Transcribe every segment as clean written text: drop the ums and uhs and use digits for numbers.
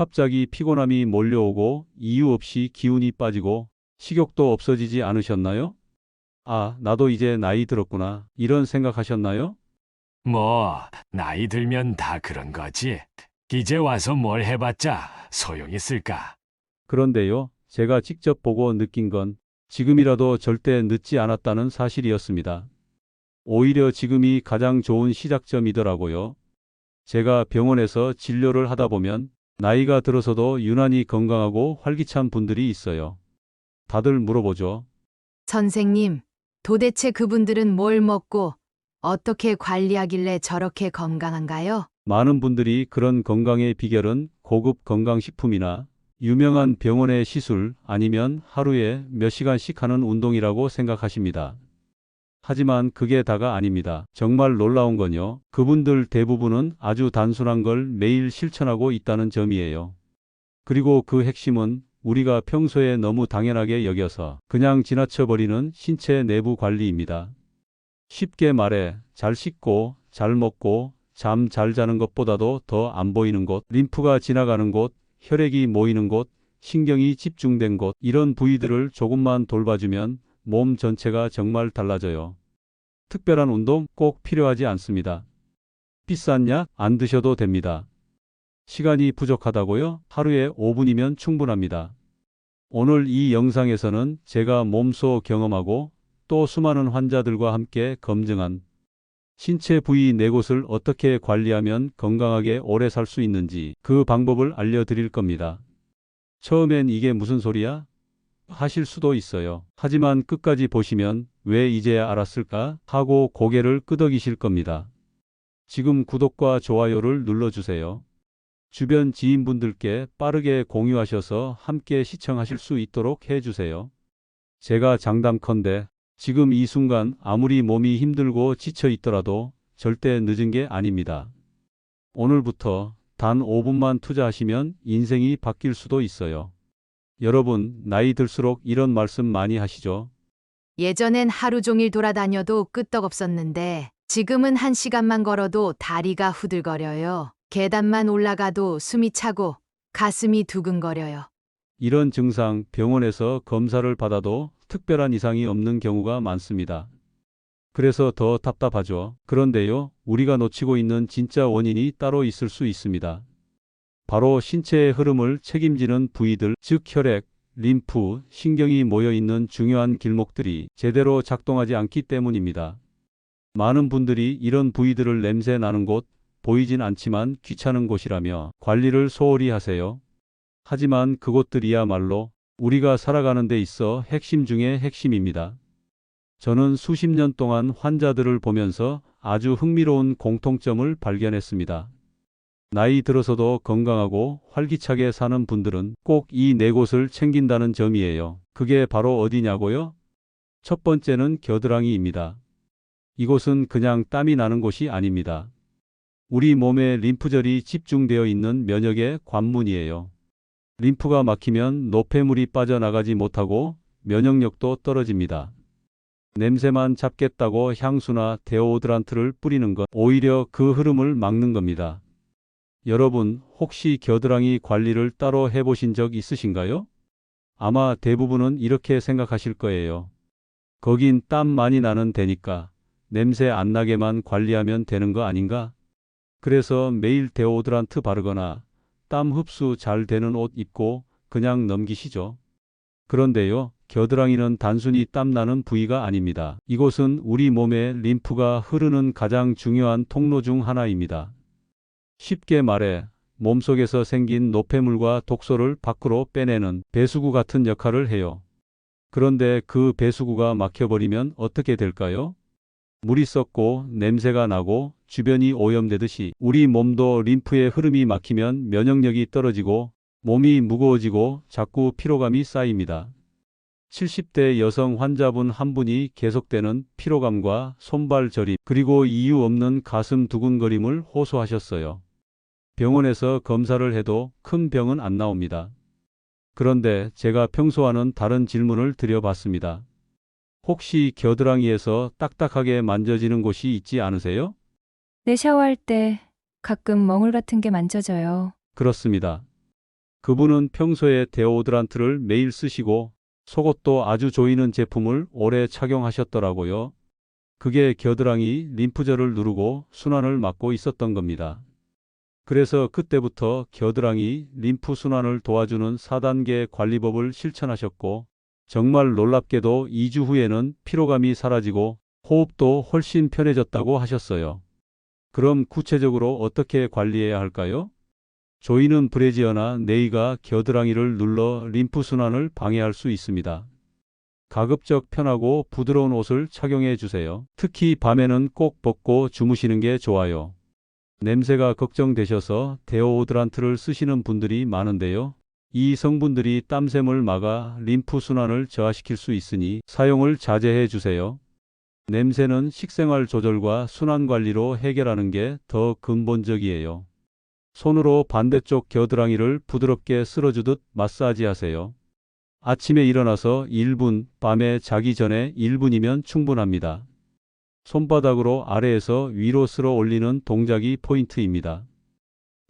갑자기 피곤함이 몰려오고 이유 없이 기운이 빠지고 식욕도 없어지지 않으셨나요? 아, 나도 이제 나이 들었구나. 이런 생각하셨나요? 뭐, 나이 들면 다 그런 거지. 이제 와서 뭘 해봤자 소용있을까? 그런데요, 제가 직접 보고 느낀 건 지금이라도 절대 늦지 않았다는 사실이었습니다. 오히려 지금이 가장 좋은 시작점이더라고요. 제가 병원에서 진료를 하다 보면 나이가 들어서도 유난히 건강하고 활기찬 분들이 있어요. 다들 물어보죠. 선생님, 도대체 그분들은 뭘 먹고 어떻게 관리하길래 저렇게 건강한가요? 많은 분들이 그런 건강의 비결은 고급 건강식품이나 유명한 병원의 시술 아니면 하루에 몇 시간씩 하는 운동이라고 생각하십니다. 하지만 그게 다가 아닙니다. 정말 놀라운 건요. 그분들 대부분은 아주 단순한 걸 매일 실천하고 있다는 점이에요. 그리고 그 핵심은 우리가 평소에 너무 당연하게 여겨서 그냥 지나쳐버리는 신체 내부 관리입니다. 쉽게 말해 잘 씻고 잘 먹고 잠 잘 자는 것보다도 더 안 보이는 곳, 림프가 지나가는 곳, 혈액이 모이는 곳, 신경이 집중된 곳, 이런 부위들을 조금만 돌봐주면 몸 전체가 정말 달라져요. 특별한 운동 꼭 필요하지 않습니다. 비싼 약 안 드셔도 됩니다. 시간이 부족하다고요? 하루에 5분이면 충분합니다. 오늘 이 영상에서는 제가 몸소 경험하고 또 수많은 환자들과 함께 검증한 신체 부위 네 곳을 어떻게 관리하면 건강하게 오래 살 수 있는지 그 방법을 알려드릴 겁니다. 처음엔 이게 무슨 소리야? 하실 수도 있어요. 하지만 끝까지 보시면 왜 이제야 알았을까 하고 고개를 끄덕이실 겁니다. 지금 구독과 좋아요를 눌러주세요. 주변 지인분들께 빠르게 공유하셔서 함께 시청하실 수 있도록 해주세요. 제가 장담컨대 지금 이 순간 아무리 몸이 힘들고 지쳐 있더라도 절대 늦은 게 아닙니다. 오늘부터 단 5분만 투자하시면 인생이 바뀔 수도 있어요. 여러분, 나이 들수록 이런 말씀 많이 하시죠? 예전엔 하루 종일 돌아다녀도 끄떡없었는데 지금은 1시간만 걸어도 다리가 후들거려요. 계단만 올라가도 숨이 차고 가슴이 두근거려요. 이런 증상 병원에서 검사를 받아도 특별한 이상이 없는 경우가 많습니다. 그래서 더 답답하죠. 그런데요, 우리가 놓치고 있는 진짜 원인이 따로 있을 수 있습니다. 바로 신체의 흐름을 책임지는 부위들, 즉 혈액, 림프, 신경이 모여 있는 중요한 길목들이 제대로 작동하지 않기 때문입니다. 많은 분들이 이런 부위들을 냄새 나는 곳, 보이진 않지만 귀찮은 곳이라며 관리를 소홀히 하세요. 하지만 그곳들이야말로 우리가 살아가는 데 있어 핵심 중의 핵심입니다. 저는 수십 년 동안 환자들을 보면서 아주 흥미로운 공통점을 발견했습니다. 나이 들어서도 건강하고 활기차게 사는 분들은 꼭 이 네 곳을 챙긴다는 점이에요. 그게 바로 어디냐고요? 첫 번째는 겨드랑이입니다. 이곳은 그냥 땀이 나는 곳이 아닙니다. 우리 몸에 림프절이 집중되어 있는 면역의 관문이에요. 림프가 막히면 노폐물이 빠져나가지 못하고 면역력도 떨어집니다. 냄새만 잡겠다고 향수나 데오드란트를 뿌리는 것, 오히려 그 흐름을 막는 겁니다. 여러분, 혹시 겨드랑이 관리를 따로 해보신 적 있으신가요? 아마 대부분은 이렇게 생각하실 거예요. 거긴 땀 많이 나는 데니까 냄새 안 나게만 관리하면 되는 거 아닌가? 그래서 매일 데오드란트 바르거나 땀 흡수 잘 되는 옷 입고 그냥 넘기시죠. 그런데요, 겨드랑이는 단순히 땀 나는 부위가 아닙니다. 이곳은 우리 몸의 림프가 흐르는 가장 중요한 통로 중 하나입니다. 쉽게 말해 몸속에서 생긴 노폐물과 독소를 밖으로 빼내는 배수구 같은 역할을 해요. 그런데 그 배수구가 막혀버리면 어떻게 될까요? 물이 썩고 냄새가 나고 주변이 오염되듯이 우리 몸도 림프의 흐름이 막히면 면역력이 떨어지고 몸이 무거워지고 자꾸 피로감이 쌓입니다. 70대 여성 환자분 한 분이 계속되는 피로감과 손발 저림 그리고 이유 없는 가슴 두근거림을 호소하셨어요. 병원에서 검사를 해도 큰 병은 안 나옵니다. 그런데 제가 평소와는 다른 질문을 드려봤습니다. 혹시 겨드랑이에서 딱딱하게 만져지는 곳이 있지 않으세요? 네, 샤워할 때 가끔 멍울 같은 게 만져져요. 그렇습니다. 그분은 평소에 데오드란트를 매일 쓰시고 속옷도 아주 조이는 제품을 오래 착용하셨더라고요. 그게 겨드랑이 림프절을 누르고 순환을 막고 있었던 겁니다. 그래서 그때부터 겨드랑이 림프 순환을 도와주는 4단계 관리법을 실천하셨고, 정말 놀랍게도 2주 후에는 피로감이 사라지고 호흡도 훨씬 편해졌다고 하셨어요. 그럼 구체적으로 어떻게 관리해야 할까요? 조이는 브래지어나 네이가 겨드랑이를 눌러 림프 순환을 방해할 수 있습니다. 가급적 편하고 부드러운 옷을 착용해 주세요. 특히 밤에는 꼭 벗고 주무시는 게 좋아요. 냄새가 걱정되셔서 데오드란트를 쓰시는 분들이 많은데요. 이 성분들이 땀샘을 막아 림프 순환을 저하시킬 수 있으니 사용을 자제해 주세요. 냄새는 식생활 조절과 순환 관리로 해결하는 게 더 근본적이에요. 손으로 반대쪽 겨드랑이를 부드럽게 쓸어주듯 마사지하세요. 아침에 일어나서 1분, 밤에 자기 전에 1분이면 충분합니다. 손바닥으로 아래에서 위로 쓸어 올리는 동작이 포인트입니다.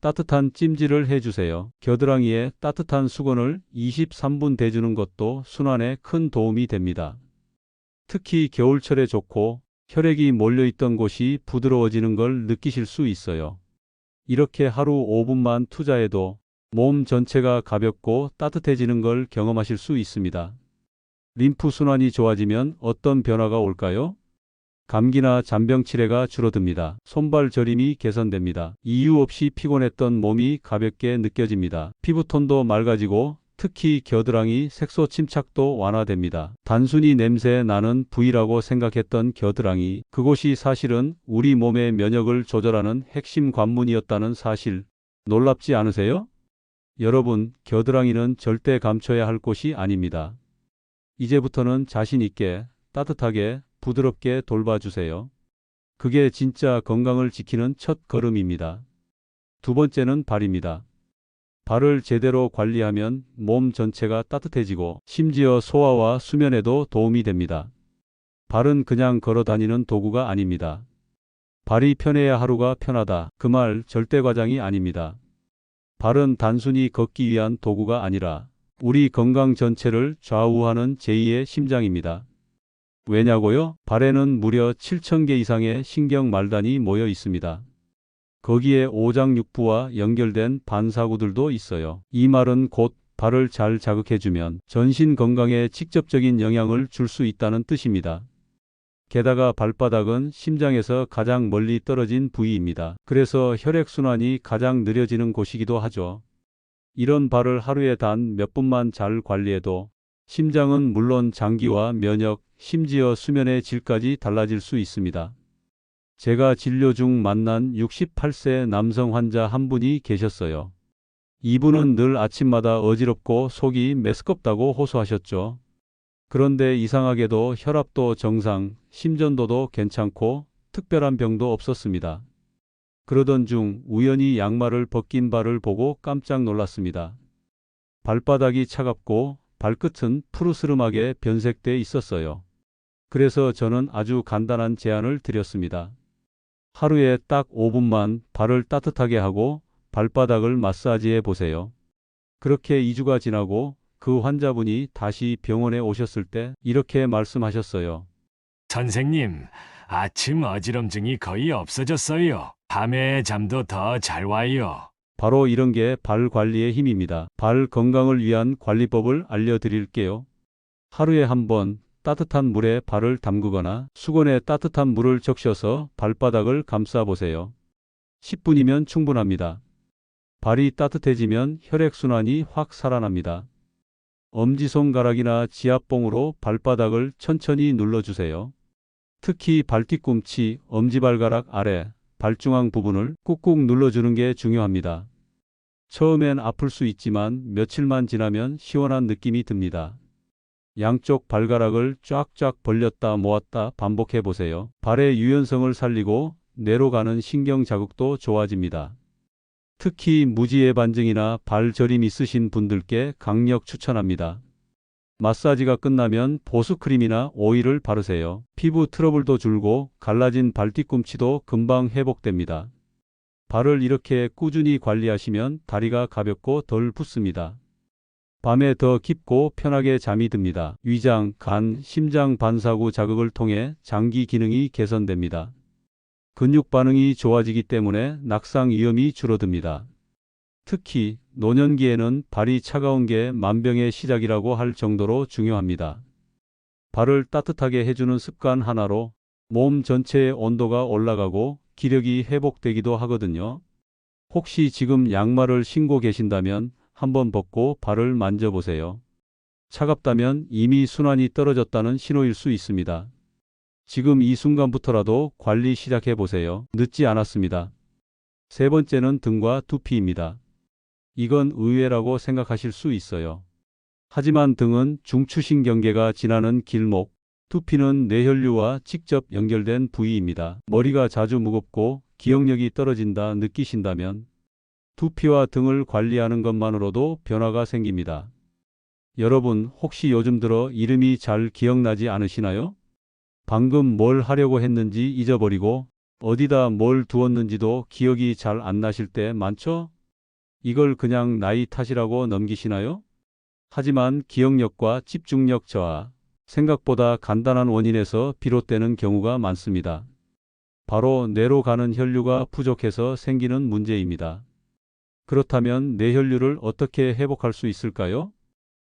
따뜻한 찜질을 해주세요. 겨드랑이에 따뜻한 수건을 23분 대주는 것도 순환에 큰 도움이 됩니다. 특히 겨울철에 좋고 혈액이 몰려있던 곳이 부드러워지는 걸 느끼실 수 있어요. 이렇게 하루 5분만 투자해도 몸 전체가 가볍고 따뜻해지는 걸 경험하실 수 있습니다. 림프 순환이 좋아지면 어떤 변화가 올까요? 감기나 잔병 치레가 줄어듭니다. 손발 저림이 개선됩니다. 이유 없이 피곤했던 몸이 가볍게 느껴집니다. 피부톤도 맑아지고 특히 겨드랑이 색소 침착도 완화됩니다. 단순히 냄새 나는 부위라고 생각했던 겨드랑이, 그곳이 사실은 우리 몸의 면역을 조절하는 핵심 관문이었다는 사실, 놀랍지 않으세요? 여러분, 겨드랑이는 절대 감춰야 할 곳이 아닙니다. 이제부터는 자신 있게, 따뜻하게, 부드럽게 돌봐주세요. 그게 진짜 건강을 지키는 첫 걸음입니다. 두 번째는 발입니다. 발을 제대로 관리하면 몸 전체가 따뜻해지고 심지어 소화와 수면에도 도움이 됩니다. 발은 그냥 걸어 다니는 도구가 아닙니다. 발이 편해야 하루가 편하다. 그 말 절대 과장이 아닙니다. 발은 단순히 걷기 위한 도구가 아니라 우리 건강 전체를 좌우하는 제2의 심장입니다. 왜냐고요? 발에는 무려 7,000개 이상의 신경 말단이 모여 있습니다. 거기에 오장육부와 연결된 반사구들도 있어요. 이 말은 곧 발을 잘 자극해주면 전신 건강에 직접적인 영향을 줄 수 있다는 뜻입니다. 게다가 발바닥은 심장에서 가장 멀리 떨어진 부위입니다. 그래서 혈액순환이 가장 느려지는 곳이기도 하죠. 이런 발을 하루에 단 몇 분만 잘 관리해도 심장은 물론 장기와 면역, 심지어 수면의 질까지 달라질 수 있습니다. 제가 진료 중 만난 68세 남성 환자 한 분이 계셨어요. 이분은 늘 아침마다 어지럽고 속이 메스껍다고 호소하셨죠. 그런데 이상하게도 혈압도 정상, 심전도도 괜찮고 특별한 병도 없었습니다. 그러던 중 우연히 양말을 벗긴 발을 보고 깜짝 놀랐습니다. 발바닥이 차갑고 발끝은 푸르스름하게 변색돼 있었어요. 그래서 저는 아주 간단한 제안을 드렸습니다. 하루에 딱 5분만 발을 따뜻하게 하고 발바닥을 마사지해 보세요. 그렇게 2주가 지나고 그 환자분이 다시 병원에 오셨을 때 이렇게 말씀하셨어요. 선생님, 아침 어지럼증이 거의 없어졌어요. 밤에 잠도 더 잘 와요. 바로 이런 게 발 관리의 힘입니다. 발 건강을 위한 관리법을 알려드릴게요. 하루에 한 번 따뜻한 물에 발을 담그거나 수건에 따뜻한 물을 적셔서 발바닥을 감싸 보세요. 10분이면 충분합니다. 발이 따뜻해지면 혈액순환이 확 살아납니다. 엄지손가락이나 지압봉으로 발바닥을 천천히 눌러주세요. 특히 발뒤꿈치, 엄지발가락 아래, 발중앙 부분을 꾹꾹 눌러주는 게 중요합니다. 처음엔 아플 수 있지만 며칠만 지나면 시원한 느낌이 듭니다. 양쪽 발가락을 쫙쫙 벌렸다 모았다 반복해 보세요. 발의 유연성을 살리고 뇌로 가는 신경 자극도 좋아집니다. 특히 무지의 반증이나 발 저림 있으신 분들께 강력 추천합니다. 마사지가 끝나면 보습크림이나 오일을 바르세요. 피부 트러블도 줄고 갈라진 발뒤꿈치도 금방 회복됩니다. 발을 이렇게 꾸준히 관리하시면 다리가 가볍고 덜 붓습니다. 밤에 더 깊고 편하게 잠이 듭니다. 위장, 간, 심장 반사구 자극을 통해 장기 기능이 개선됩니다. 근육 반응이 좋아지기 때문에 낙상 위험이 줄어듭니다. 특히 노년기에는 발이 차가운 게 만병의 시작이라고 할 정도로 중요합니다. 발을 따뜻하게 해주는 습관 하나로 몸 전체의 온도가 올라가고 기력이 회복되기도 하거든요. 혹시 지금 양말을 신고 계신다면 한번 벗고 발을 만져보세요. 차갑다면 이미 순환이 떨어졌다는 신호일 수 있습니다. 지금 이 순간부터라도 관리 시작해 보세요. 늦지 않았습니다. 세 번째는 등과 두피입니다. 이건 의외라고 생각하실 수 있어요. 하지만 등은 중추신경계가 지나는 길목, 두피는 뇌혈류와 직접 연결된 부위입니다. 머리가 자주 무겁고 기억력이 떨어진다 느끼신다면 두피와 등을 관리하는 것만으로도 변화가 생깁니다. 여러분, 혹시 요즘 들어 이름이 잘 기억나지 않으시나요? 방금 뭘 하려고 했는지 잊어버리고 어디다 뭘 두었는지도 기억이 잘 안 나실 때 많죠? 이걸 그냥 나이 탓이라고 넘기시나요? 하지만 기억력과 집중력 저하, 생각보다 간단한 원인에서 비롯되는 경우가 많습니다. 바로 뇌로 가는 혈류가 부족해서 생기는 문제입니다. 그렇다면 뇌혈류를 어떻게 회복할 수 있을까요?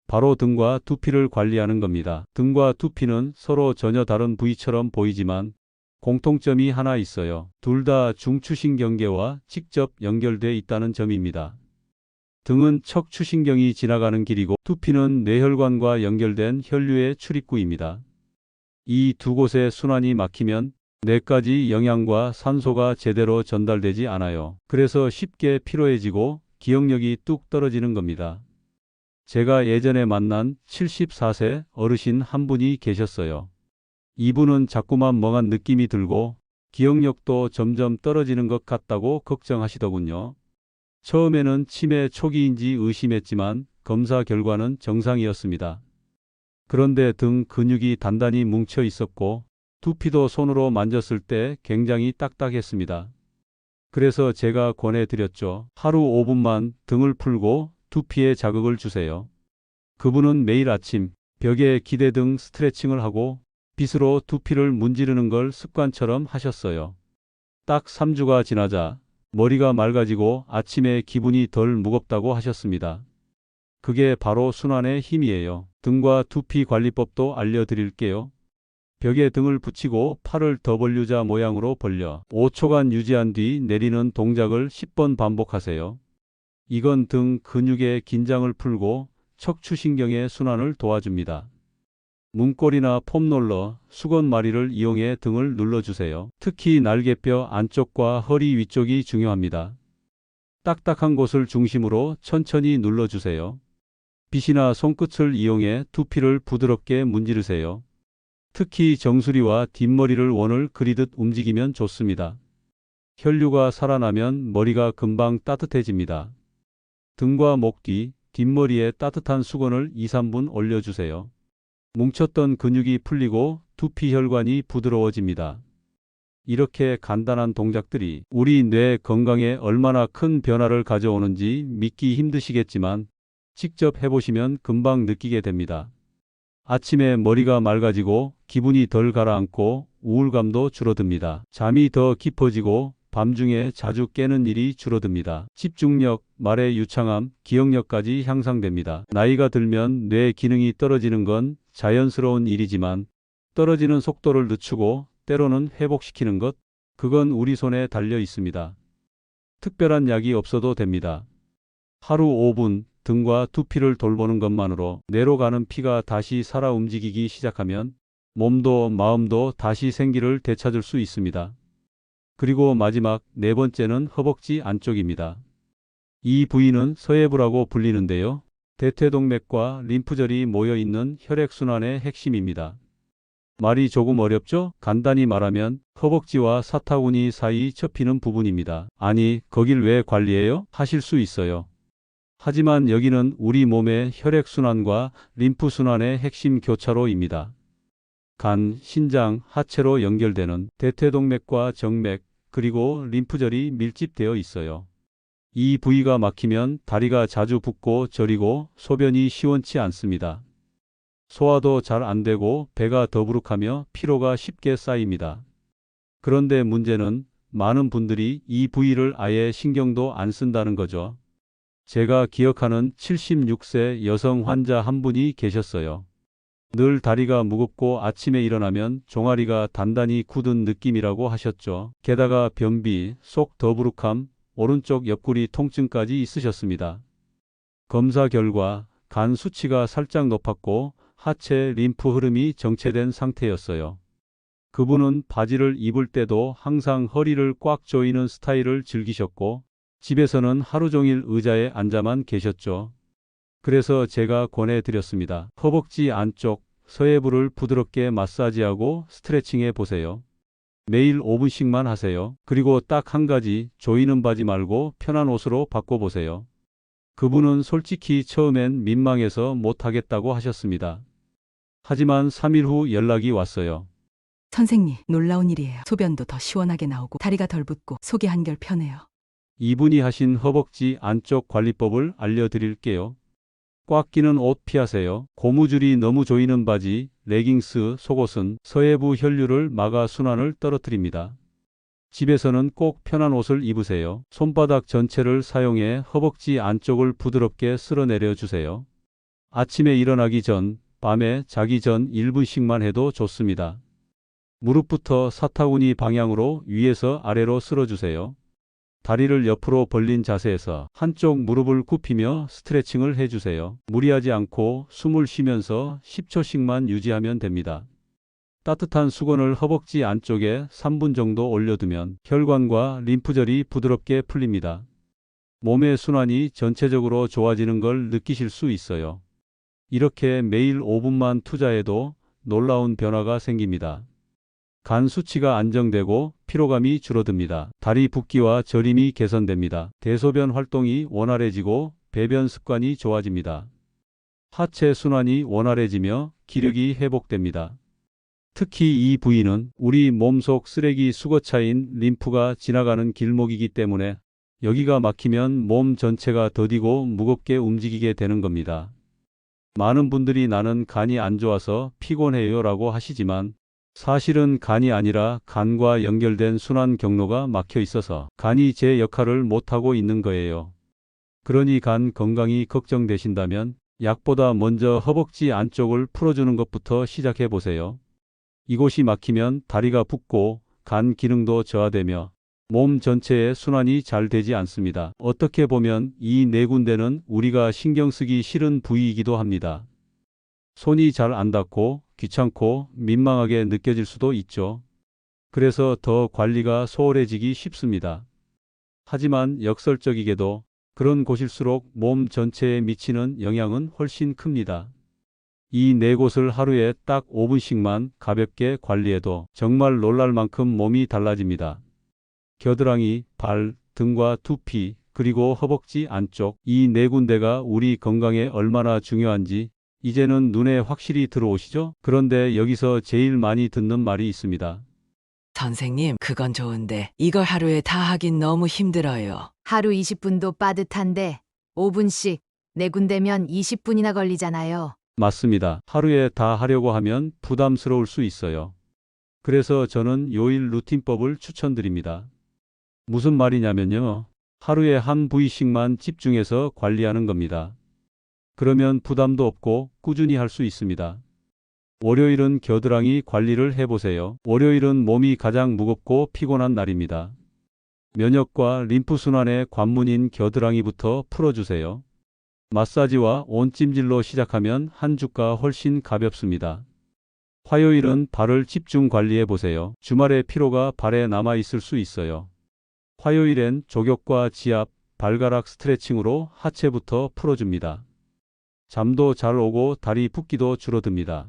바로 등과 두피를 관리하는 겁니다. 등과 두피는 서로 전혀 다른 부위처럼 보이지만 공통점이 하나 있어요. 둘 다 중추신경계와 직접 연결돼 있다는 점입니다. 등은 척추신경이 지나가는 길이고 두피는 뇌혈관과 연결된 혈류의 출입구입니다. 이 두 곳의 순환이 막히면 뇌까지 영양과 산소가 제대로 전달되지 않아요. 그래서 쉽게 피로해지고 기억력이 뚝 떨어지는 겁니다. 제가 예전에 만난 74세 어르신 한 분이 계셨어요. 이분은 자꾸만 멍한 느낌이 들고 기억력도 점점 떨어지는 것 같다고 걱정하시더군요. 처음에는 치매 초기인지 의심했지만 검사 결과는 정상이었습니다. 그런데 등 근육이 단단히 뭉쳐 있었고 두피도 손으로 만졌을 때 굉장히 딱딱했습니다. 그래서 제가 권해드렸죠. 하루 5분만 등을 풀고 두피에 자극을 주세요. 그분은 매일 아침 벽에 기대 등 스트레칭을 하고 빗으로 두피를 문지르는 걸 습관처럼 하셨어요. 딱 3주가 지나자 머리가 맑아지고 아침에 기분이 덜 무겁다고 하셨습니다. 그게 바로 순환의 힘이에요. 등과 두피 관리법도 알려드릴게요. 벽에 등을 붙이고 팔을 더벌유자 모양으로 벌려 5초간 유지한 뒤 내리는 동작을 10번 반복하세요. 이건 등 근육의 긴장을 풀고 척추신경의 순환을 도와줍니다. 문고리나 폼롤러, 수건마리를 이용해 등을 눌러주세요. 특히 날개뼈 안쪽과 허리 위쪽이 중요합니다. 딱딱한 곳을 중심으로 천천히 눌러주세요. 빗이나 손끝을 이용해 두피를 부드럽게 문지르세요. 특히 정수리와 뒷머리를 원을 그리듯 움직이면 좋습니다. 혈류가 살아나면 머리가 금방 따뜻해집니다. 등과 목 뒤, 뒷머리에 따뜻한 수건을 2~3분 올려주세요. 뭉쳤던 근육이 풀리고 두피 혈관이 부드러워집니다. 이렇게 간단한 동작들이 우리 뇌 건강에 얼마나 큰 변화를 가져오는지 믿기 힘드시겠지만 직접 해보시면 금방 느끼게 됩니다. 아침에 머리가 맑아지고 기분이 덜 가라앉고 우울감도 줄어듭니다. 잠이 더 깊어지고 밤중에 자주 깨는 일이 줄어듭니다. 집중력, 말의 유창함, 기억력까지 향상됩니다. 나이가 들면 뇌 기능이 떨어지는 건 자연스러운 일이지만 떨어지는 속도를 늦추고 때로는 회복시키는 것, 그건 우리 손에 달려 있습니다. 특별한 약이 없어도 됩니다. 하루 5분 등과 두피를 돌보는 것만으로 뇌로 가는 피가 다시 살아 움직이기 시작하면 몸도 마음도 다시 생기를 되찾을 수 있습니다. 그리고 마지막 네 번째는 허벅지 안쪽입니다. 이 부위는 서해부라고 불리는데요. 대퇴동맥과 림프절이 모여있는 혈액순환의 핵심입니다. 말이 조금 어렵죠? 간단히 말하면 허벅지와 사타구니 사이 접히는 부분입니다. 아니, 거길 왜 관리해요? 하실 수 있어요. 하지만 여기는 우리 몸의 혈액순환과 림프순환의 핵심 교차로입니다. 간, 신장, 하체로 연결되는 대퇴동맥과 정맥, 그리고 림프절이 밀집되어 있어요. 이 부위가 막히면 다리가 자주 붓고 저리고 소변이 시원치 않습니다. 소화도 잘 안 되고 배가 더부룩하며 피로가 쉽게 쌓입니다. 그런데 문제는 많은 분들이 이 부위를 아예 신경도 안 쓴다는 거죠. 제가 기억하는 76세 여성 환자 한 분이 계셨어요. 늘 다리가 무겁고 아침에 일어나면 종아리가 단단히 굳은 느낌이라고 하셨죠. 게다가 변비, 속 더부룩함, 오른쪽 옆구리 통증까지 있으셨습니다. 검사 결과 간 수치가 살짝 높았고 하체 림프 흐름이 정체된 상태였어요. 그분은 바지를 입을 때도 항상 허리를 꽉 조이는 스타일을 즐기셨고 집에서는 하루 종일 의자에 앉아만 계셨죠. 그래서 제가 권해드렸습니다. 허벅지 안쪽 서해부를 부드럽게 마사지하고 스트레칭해 보세요. 매일 5분씩만 하세요. 그리고 딱 한 가지, 조이는 바지 말고 편한 옷으로 바꿔보세요. 그분은 솔직히 처음엔 민망해서 못하겠다고 하셨습니다. 하지만 3일 후 연락이 왔어요. 선생님, 놀라운 일이에요. 소변도 더 시원하게 나오고 다리가 덜 붓고 속이 한결 편해요. 이분이 하신 허벅지 안쪽 관리법을 알려드릴게요. 꽉 끼는 옷 피하세요. 고무줄이 너무 조이는 바지, 레깅스, 속옷은 서해부 혈류를 막아 순환을 떨어뜨립니다. 집에서는 꼭 편한 옷을 입으세요. 손바닥 전체를 사용해 허벅지 안쪽을 부드럽게 쓸어내려 주세요. 아침에 일어나기 전, 밤에 자기 전 1분씩만 해도 좋습니다. 무릎부터 사타구니 방향으로 위에서 아래로 쓸어주세요. 다리를 옆으로 벌린 자세에서 한쪽 무릎을 굽히며 스트레칭을 해주세요. 무리하지 않고 숨을 쉬면서 10초씩만 유지하면 됩니다. 따뜻한 수건을 허벅지 안쪽에 3분 정도 올려두면 혈관과 림프절이 부드럽게 풀립니다. 몸의 순환이 전체적으로 좋아지는 걸 느끼실 수 있어요. 이렇게 매일 5분만 투자해도 놀라운 변화가 생깁니다. 간 수치가 안정되고 피로감이 줄어듭니다. 다리 붓기와 저림이 개선됩니다. 대소변 활동이 원활해지고 배변 습관이 좋아집니다. 하체 순환이 원활해지며 기력이 회복됩니다. 특히 이 부위는 우리 몸속 쓰레기 수거차인 림프가 지나가는 길목이기 때문에 여기가 막히면 몸 전체가 더디고 무겁게 움직이게 되는 겁니다. 많은 분들이 나는 간이 안 좋아서 피곤해요 라고 하시지만 사실은 간이 아니라 간과 연결된 순환 경로가 막혀 있어서 간이 제 역할을 못하고 있는 거예요. 그러니 간 건강이 걱정되신다면 약보다 먼저 허벅지 안쪽을 풀어주는 것부터 시작해 보세요. 이곳이 막히면 다리가 붓고 간 기능도 저하되며 몸 전체의 순환이 잘 되지 않습니다. 어떻게 보면 이 네 군데는 우리가 신경 쓰기 싫은 부위이기도 합니다. 손이 잘 안 닿고 귀찮고 민망하게 느껴질 수도 있죠. 그래서 더 관리가 소홀해지기 쉽습니다. 하지만 역설적이게도 그런 곳일수록 몸 전체에 미치는 영향은 훨씬 큽니다. 이 네 곳을 하루에 딱 5분씩만 가볍게 관리해도 정말 놀랄 만큼 몸이 달라집니다. 겨드랑이, 발, 등과 두피, 그리고 허벅지 안쪽 이 네 군데가 우리 건강에 얼마나 중요한지 이제는 눈에 확실히 들어오시죠? 그런데 여기서 제일 많이 듣는 말이 있습니다. 선생님, 그건 좋은데 이걸 하루에 다 하긴 너무 힘들어요. 하루 20분도 빠듯한데 5분씩 네 군데면 20분이나 걸리잖아요. 맞습니다. 하루에 다 하려고 하면 부담스러울 수 있어요. 그래서 저는 요일 루틴법을 추천드립니다. 무슨 말이냐면요. 하루에 한 부위씩만 집중해서 관리하는 겁니다. 그러면 부담도 없고 꾸준히 할 수 있습니다. 월요일은 겨드랑이 관리를 해보세요. 월요일은 몸이 가장 무겁고 피곤한 날입니다. 면역과 림프순환의 관문인 겨드랑이부터 풀어주세요. 마사지와 온찜질로 시작하면 한 주가 훨씬 가볍습니다. 화요일은 발을 집중 관리해 보세요. 주말에 피로가 발에 남아 있을 수 있어요. 화요일엔 족욕과 지압, 발가락 스트레칭으로 하체부터 풀어줍니다. 잠도 잘 오고 다리 붓기도 줄어듭니다.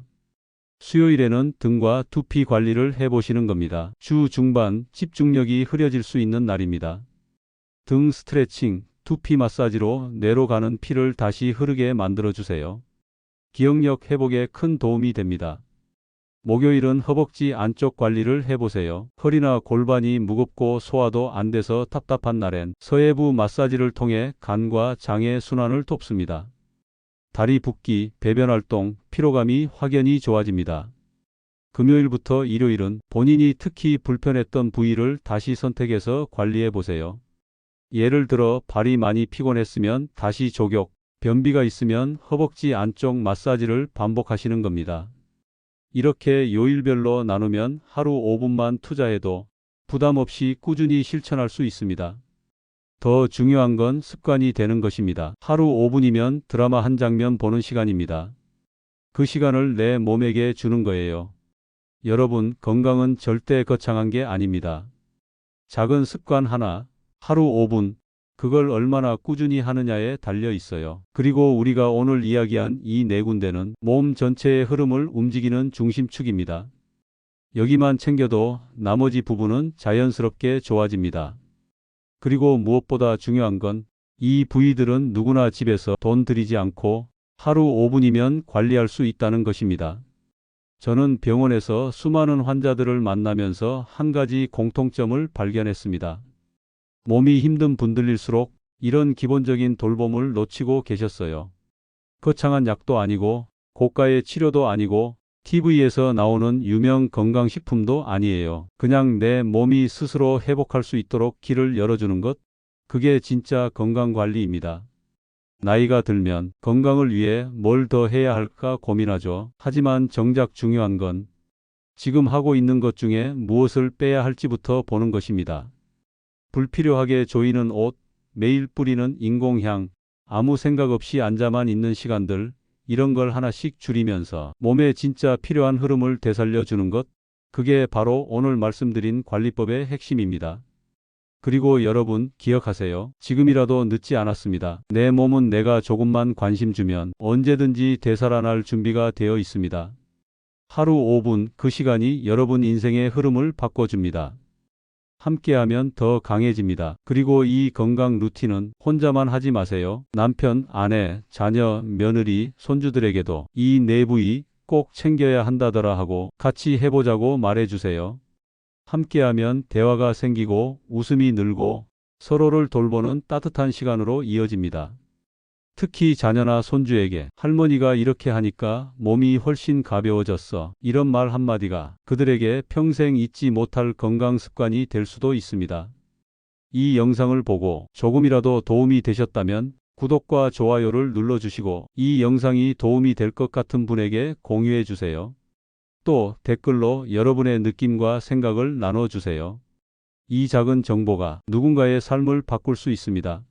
수요일에는 등과 두피 관리를 해보시는 겁니다. 주 중반 집중력이 흐려질 수 있는 날입니다. 등 스트레칭, 두피 마사지로 뇌로 가는 피를 다시 흐르게 만들어주세요. 기억력 회복에 큰 도움이 됩니다. 목요일은 허벅지 안쪽 관리를 해보세요. 허리나 골반이 무겁고 소화도 안 돼서 답답한 날엔 서해부 마사지를 통해 간과 장의 순환을 돕습니다. 다리 붓기, 배변 활동, 피로감이 확연히 좋아집니다. 금요일부터 일요일은 본인이 특히 불편했던 부위를 다시 선택해서 관리해 보세요. 예를 들어 발이 많이 피곤했으면 다시 조격, 변비가 있으면 허벅지 안쪽 마사지를 반복하시는 겁니다. 이렇게 요일별로 나누면 하루 5분만 투자해도 부담 없이 꾸준히 실천할 수 있습니다. 더 중요한 건 습관이 되는 것입니다. 하루 5분이면 드라마 한 장면 보는 시간입니다. 그 시간을 내 몸에게 주는 거예요. 여러분, 건강은 절대 거창한 게 아닙니다. 작은 습관 하나, 하루 5분, 그걸 얼마나 꾸준히 하느냐에 달려 있어요. 그리고 우리가 오늘 이야기한 이 네 군데는 몸 전체의 흐름을 움직이는 중심축입니다. 여기만 챙겨도 나머지 부분은 자연스럽게 좋아집니다. 그리고 무엇보다 중요한 건 이 부위들은 누구나 집에서 돈 들이지 않고 하루 5분이면 관리할 수 있다는 것입니다. 저는 병원에서 수많은 환자들을 만나면서 한 가지 공통점을 발견했습니다. 몸이 힘든 분들일수록 이런 기본적인 돌봄을 놓치고 계셨어요. 거창한 약도 아니고 고가의 치료도 아니고 TV에서 나오는 유명 건강식품도 아니에요. 그냥 내 몸이 스스로 회복할 수 있도록 길을 열어주는 것, 그게 진짜 건강관리입니다. 나이가 들면 건강을 위해 뭘 더 해야 할까 고민하죠. 하지만 정작 중요한 건 지금 하고 있는 것 중에 무엇을 빼야 할지부터 보는 것입니다. 불필요하게 조이는 옷, 매일 뿌리는 인공향, 아무 생각 없이 앉아만 있는 시간들, 이런 걸 하나씩 줄이면서 몸에 진짜 필요한 흐름을 되살려 주는 것, 그게 바로 오늘 말씀드린 관리법의 핵심입니다. 그리고 여러분 기억하세요. 지금이라도 늦지 않았습니다. 내 몸은 내가 조금만 관심 주면 언제든지 되살아날 준비가 되어 있습니다. 하루 5분 그 시간이 여러분 인생의 흐름을 바꿔줍니다. 함께하면 더 강해집니다. 그리고 이 건강 루틴은 혼자만 하지 마세요. 남편, 아내, 자녀, 며느리, 손주들에게도 이 네 부위 꼭 챙겨야 한다더라 하고 같이 해보자고 말해주세요. 함께하면 대화가 생기고 웃음이 늘고 서로를 돌보는 따뜻한 시간으로 이어집니다. 특히 자녀나 손주에게 할머니가 이렇게 하니까 몸이 훨씬 가벼워졌어. 이런 말 한마디가 그들에게 평생 잊지 못할 건강 습관이 될 수도 있습니다. 이 영상을 보고 조금이라도 도움이 되셨다면 구독과 좋아요를 눌러주시고 이 영상이 도움이 될 것 같은 분에게 공유해 주세요. 또 댓글로 여러분의 느낌과 생각을 나눠주세요. 이 작은 정보가 누군가의 삶을 바꿀 수 있습니다.